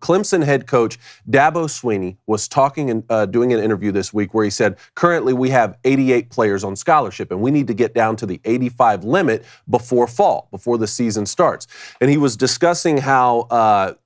Clemson head coach Dabo Swinney was talking and doing an interview this week where he said, currently we have 88 players on scholarship, and we need to get down to the 85 limit before fall, before the season starts. And he was discussing how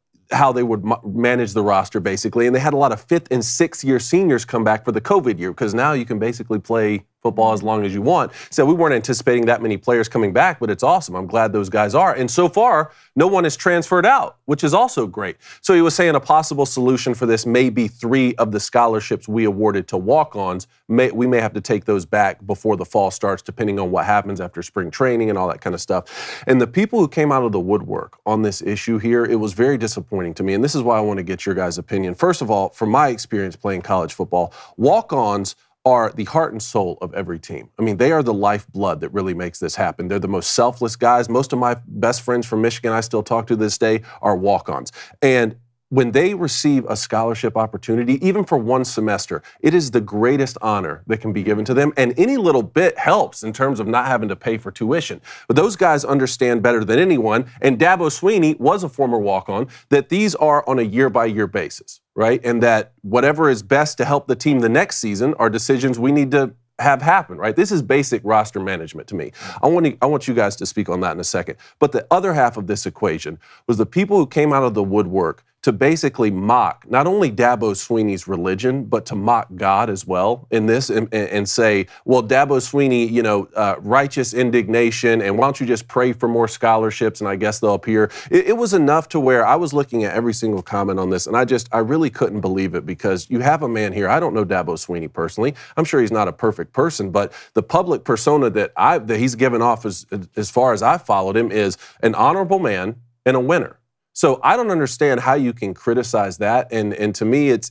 they would manage the roster, basically. And they had a lot of 5th and 6th year seniors come back for the COVID year, because now you can basically play football as long as you want. So we weren't anticipating that many players coming back, but it's awesome. I'm glad those guys are. And so far, no one is transferred out, which is also great. So he was saying a possible solution for this may be 3 of the scholarships we awarded to walk-ons. We may have to take those back before the fall starts, depending on what happens after spring training and all that kind of stuff. And the people who came out of the woodwork on this issue here, it was very disappointing to me. And this is why I want to get your guys' opinion. First of all, from my experience playing college football, walk-ons are the heart and soul of every team. I mean, they are the lifeblood that really makes this happen. They're the most selfless guys. Most of my best friends from Michigan I still talk to this day are walk-ons. And when they receive a scholarship opportunity, even for one semester, it is the greatest honor that can be given to them. And any little bit helps in terms of not having to pay for tuition. But those guys understand better than anyone, and Dabo Swinney was a former walk-on, that these are on a year-by-year basis, right? And that whatever is best to help the team the next season are decisions we need to have happen, right? This is basic roster management to me. I want you guys to speak on that in a second. But the other half of this equation was the people who came out of the woodwork to basically mock not only Dabo Swinney's religion, but to mock God as well in this and say, well, Dabo Swinney, righteous indignation, and why don't you just pray for more scholarships and I guess they'll appear. It was enough to where I was looking at every single comment on this and I really couldn't believe it, because you have a man here. I don't know Dabo Swinney personally. I'm sure he's not a perfect person, but the public persona that he's given off as far as I've followed him is an honorable man and a winner. So I don't understand how you can criticize that. And to me, it's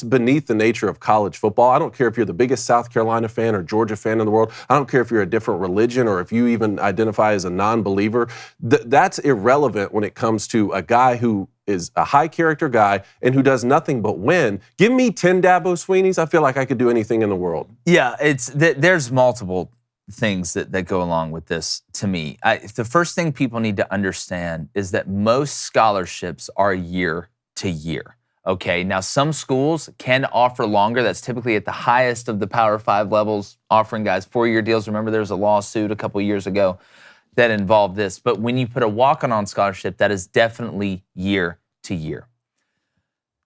beneath the nature of college football. I don't care if you're the biggest South Carolina fan or Georgia fan in the world. I don't care if you're a different religion or if you even identify as a non-believer. That's irrelevant when it comes to a guy who is a high character guy and who does nothing but win. Give me 10 Dabo Swinneys. I feel like I could do anything in the world. Yeah, there's multiple things that go along with this to me. The first thing people need to understand is that most scholarships are year to year. Okay, now some schools can offer longer. That's typically at the highest of the Power 5 levels, offering guys 4-year deals. Remember, there was a lawsuit a couple years ago that involved this. But when you put a walk-on scholarship, that is definitely year to year.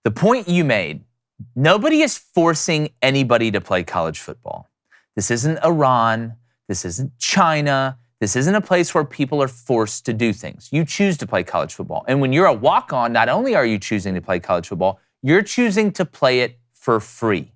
The point you made, nobody is forcing anybody to play college football. This isn't Iran. This isn't China. This isn't a place where people are forced to do things. You choose to play college football. And when you're a walk-on, not only are you choosing to play college football, you're choosing to play it for free.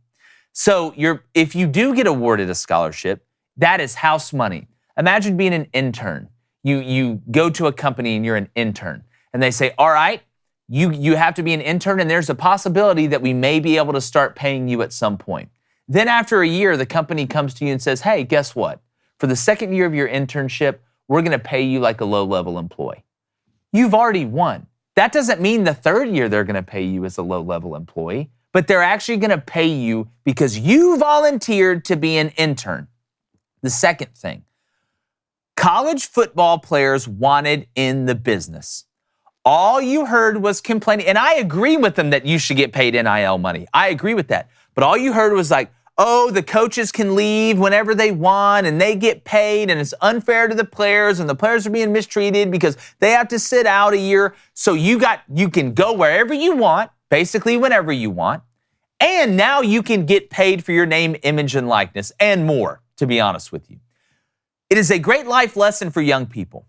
So if you do get awarded a scholarship, that is house money. Imagine being an intern. You go to a company and you're an intern. And they say, all right, you have to be an intern, and there's a possibility that we may be able to start paying you at some point. Then after a year, the company comes to you and says, hey, guess what? For the second year of your internship, we're going to pay you like a low-level employee. You've already won. That doesn't mean the third year they're going to pay you as a low-level employee, but they're actually going to pay you because you volunteered to be an intern. The second thing, college football players wanted in the business. All you heard was complaining, and I agree with them that you should get paid NIL money. I agree with that. But all you heard was like, oh, the coaches can leave whenever they want and they get paid and it's unfair to the players and the players are being mistreated because they have to sit out a year. So you can go wherever you want, basically whenever you want. And now you can get paid for your name, image, and likeness and more, to be honest with you. It is a great life lesson for young people.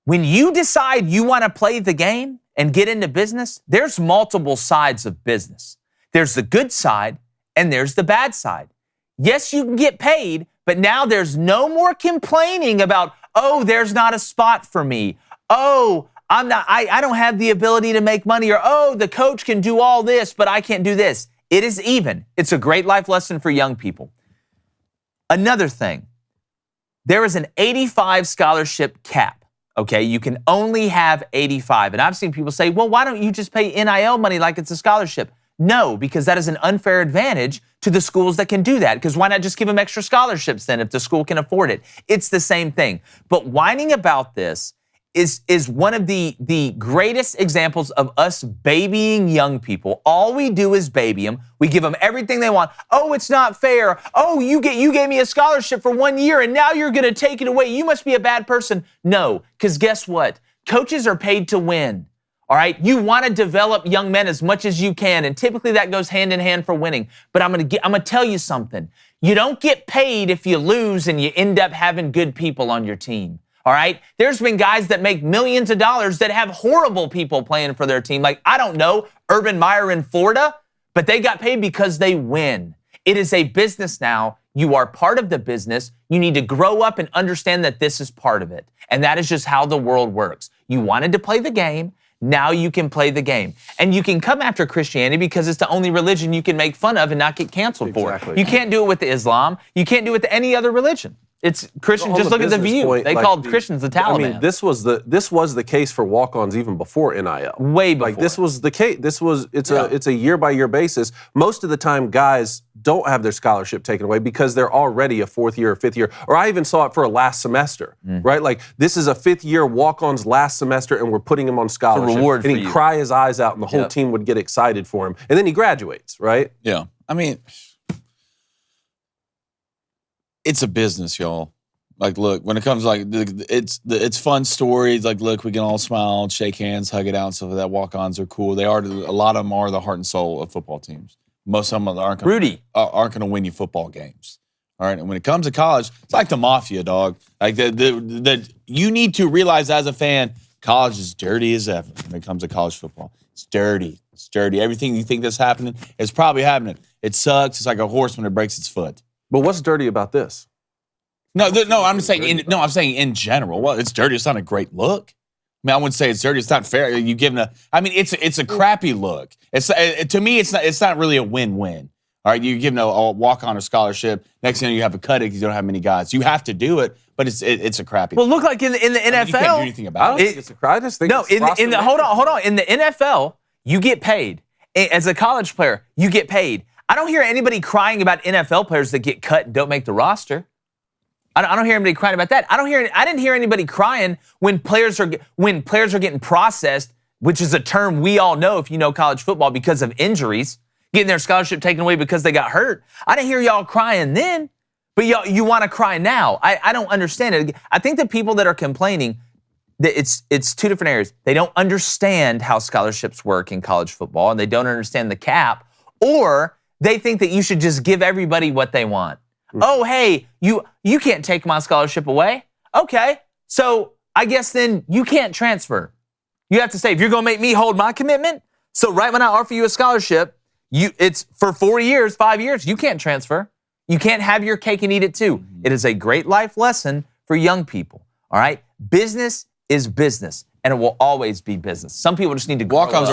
When you decide you want to play the game and get into business, there's multiple sides of business. There's the good side and there's the bad side. Yes, you can get paid, but now there's no more complaining about, oh, there's not a spot for me. Oh, I don't have the ability to make money, or, oh, the coach can do all this, but I can't do this. It is even. It's a great life lesson for young people. Another thing, there is an 85 scholarship cap. Okay, you can only have 85. And I've seen people say, well, why don't you just pay NIL money like it's a scholarship? No, because that is an unfair advantage to the schools that can do that. Because why not just give them extra scholarships then if the school can afford it? It's the same thing. But whining about this is one of the greatest examples of us babying young people. All we do is baby them. We give them everything they want. Oh, it's not fair. Oh, you gave me a scholarship for 1 year and now you're going to take it away. You must be a bad person. No, because guess what? Coaches are paid to win. All right, you want to develop young men as much as you can, and typically that goes hand in hand for winning. But I'm gonna tell you something. You don't get paid if you lose and you end up having good people on your team. All right, there's been guys that make millions of dollars that have horrible people playing for their team. Like, I don't know, Urban Meyer in Florida, but they got paid because they win. It is a business now. You are part of the business. You need to grow up and understand that this is part of it. And that is just how the world works. You wanted to play the game. Now you can play the game. And you can come after Christianity because it's the only religion you can make fun of and not get canceled for. You can't do it with Islam. You can't do it with any other religion. It's Christian. Just look at the View. Point, they called Christians the Taliban. I mean, this was the case for walk-ons even before NIL. Way before. Like, this was the case. It's a year-by-year basis. Most of the time, guys don't have their scholarship taken away because they're already a fourth year or fifth year. Or I even saw it for a last semester, right? Like, this is a fifth year walk-on's last semester, and we're putting him on scholarship. It's a reward and for he'd you. cry his eyes out, and the whole team would get excited for him. And then he graduates, right? Yeah. I mean, it's a business, y'all. Like, look, when it comes to, like, it's fun stories. Like, look, we can all smile, shake hands, hug it out, and stuff like that. Walk-ons are cool. They are. A lot of them are the heart and soul of football teams. Most of them aren't going to win you football games. All right. And when it comes to college, it's like the mafia, dog. Like, you need to realize as a fan, college is dirty as ever when it comes to college football. It's dirty. It's dirty. Everything you think that's happening is probably happening. It sucks. It's like a horse when it breaks its foot. But what's dirty about this? No, I'm just saying. I'm saying in general. Well, it's dirty. It's not a great look. I mean, I wouldn't say it's dirty. It's not fair. You giving a. I mean, it's a crappy look. To me, it's not really a win-win. All right, you're giving a walk-on or scholarship. Next thing you have a cut it because you don't have many guys. You have to do it, but it's a crappy. Well, look, like in the NFL, you can't do anything about it. I don't think it's a cry. I just think hold on. In the NFL, you get paid. As a college player, you get paid. I don't hear anybody crying about NFL players that get cut and don't make the roster. I don't hear anybody crying about that. I didn't hear anybody crying when players are getting processed, which is a term we all know if you know college football, because of injuries, getting their scholarship taken away because they got hurt. I didn't hear y'all crying then, but you want to cry now. I don't understand it. I think the people that are complaining, that it's two different areas. They don't understand how scholarships work in college football, and they don't understand the cap, or they think that you should just give everybody what they want. Oh, hey, you can't take my scholarship away. Okay, so I guess then you can't transfer. You have to say, if you're going to make me hold my commitment, so right when I offer you a scholarship, it's for 4 years, 5 years, you can't transfer. You can't have your cake and eat it too. It is a great life lesson for young people, all right? Business is business, and it will always be business. Some people just need to grow up. Walk-ons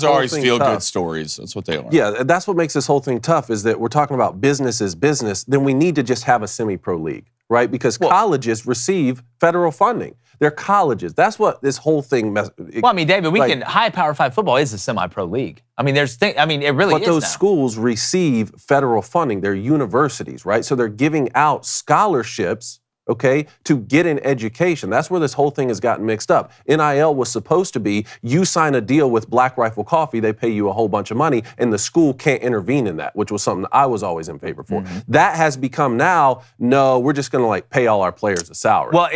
are always feel-good stories. That's what they are. Yeah, that's what makes this whole thing tough, is that we're talking about business is business. Then we need to just have a semi-pro league, right? Because colleges receive federal funding. They're colleges. That's what this whole thing. Well, I mean, David, high Power 5 football is a semi-pro league. I mean, it really is. But those schools receive federal funding. They're universities, right? So they're giving out scholarships, okay, to get an education. That's where this whole thing has gotten mixed up. NIL was supposed to be, you sign a deal with Black Rifle Coffee, they pay you a whole bunch of money, and the school can't intervene in that, which was something I was always in favor for. That has become now, no, we're just going to pay all our players a salary. Well,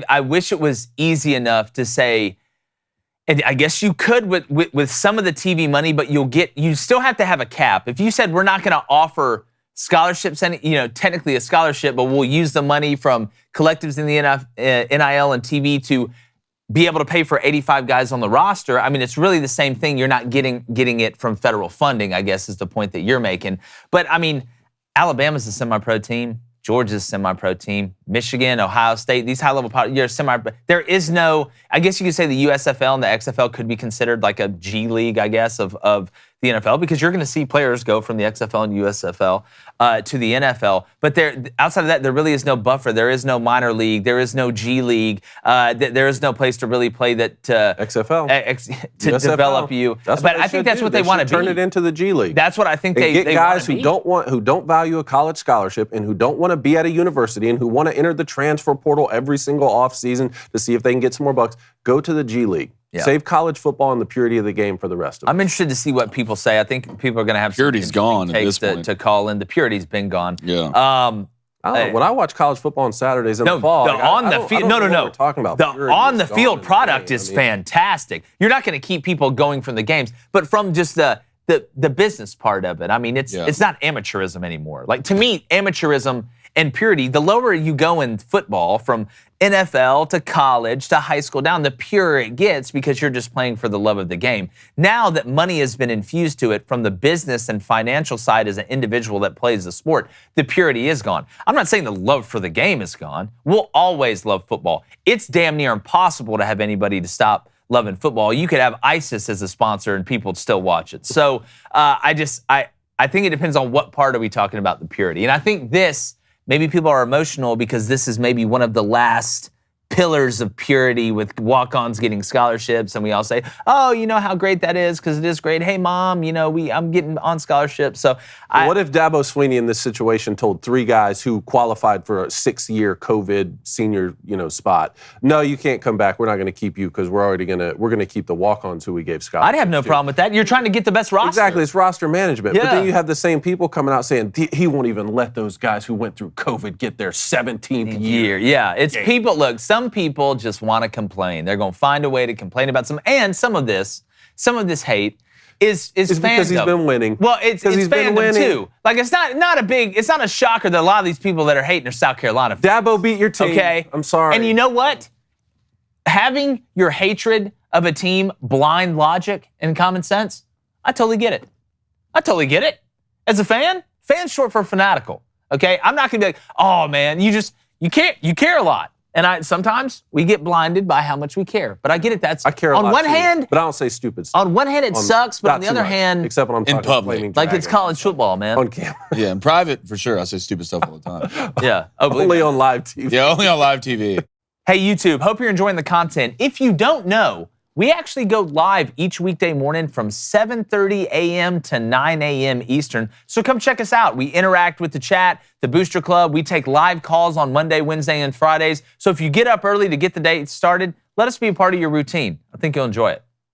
I wish it was easy enough to say, and I guess you could with some of the TV money, but you still have to have a cap. If you said we're not going to offer scholarships, and technically a scholarship, but we'll use the money from collectives in the NIL and TV to be able to pay for 85 guys on the roster. I mean, it's really the same thing. You're not getting it from federal funding, I guess, is the point that you're making. But I mean, Alabama's a semi-pro team. Georgia's a semi-pro team. Michigan, Ohio State, these high-level you're semi-pro. There is no, I guess you could say the USFL and the XFL could be considered like a G League, I guess, of the NFL, because you're going to see players go from the XFL and USFL to the NFL. But outside of that, there really is no buffer. There is no minor league. There is no G League. There is no place to really play that XFL to USFL. Develop you. But I think that's what they want to be. Turn it into the G League. That's what I think they get guys who don't value a college scholarship and who don't want to be at a university and who want to to enter the transfer portal every single offseason to see if they can get some more bucks. Go to the G League. Yeah. Save college football and the purity of the game for the rest of us. I'm interested to see what people say. I think people are going to have Purity's gone at this takes point. to call in. The purity's been gone. Yeah. When I watch college football on Saturdays in the fall, the on the field. No. We're talking about the purity on the is field gone. product is fantastic. You're not going to keep people going from the games, but from just the business part of it. I mean, it's not amateurism anymore. Like, to me, amateurism and purity, the lower you go in football, from NFL to college to high school down, the purer it gets because you're just playing for the love of the game. Now that money has been infused to it from the business and financial side as an individual that plays the sport, the purity is gone. I'm not saying the love for the game is gone. We'll always love football. It's damn near impossible to have anybody to stop loving football. You could have ISIS as a sponsor and people would still watch it. So I think it depends on what part are we talking about the purity. And I think maybe people are emotional because this is maybe one of the last pillars of purity, with walk-ons getting scholarships, and we all say, oh, you know how great that is because it is great. Hey, Mom, I'm getting on scholarship. So what if Dabo Swinney in this situation told 3 guys who qualified for a 6-year COVID senior, spot, no, you can't come back. We're not going to keep you because we're going to keep the walk-ons who we gave scholarships. I'd have no problem with that. You're trying to get the best roster. Exactly, it's roster management. Yeah. But then you have the same people coming out saying he won't even let those guys who went through COVID get their 17th year. Yeah, it's people. Look, some people just want to complain. They're going to find a way to complain about some of this hate is fandom. Because he's been winning. Well, it's fandom too. Like, it's not a shocker that a lot of these people that are hating are South Carolina fans. Dabo beat your team. Okay, I'm sorry. And you know what? Having your hatred of a team blind logic and common sense, I totally get it. As a fan's short for fanatical. Okay, I'm not going to be like, oh man, you care a lot. And sometimes we get blinded by how much we care. But I get it. I care a lot on one too, hand, but I don't say stupid stuff. On one hand, it sucks, but on the other hand, except when I'm talking public. Flaming like, Dragon. it's college football, man. On camera. Yeah, in private, for sure, I say stupid stuff all the time. Yeah, Only on live TV. Yeah, only on live TV. Hey, YouTube, hope you're enjoying the content. If you don't know, we actually go live each weekday morning from 7:30 a.m. to 9 a.m. Eastern. So come check us out. We interact with the chat, the Booster Club. We take live calls on Monday, Wednesday, and Fridays. So if you get up early to get the day started, let us be a part of your routine. I think you'll enjoy it.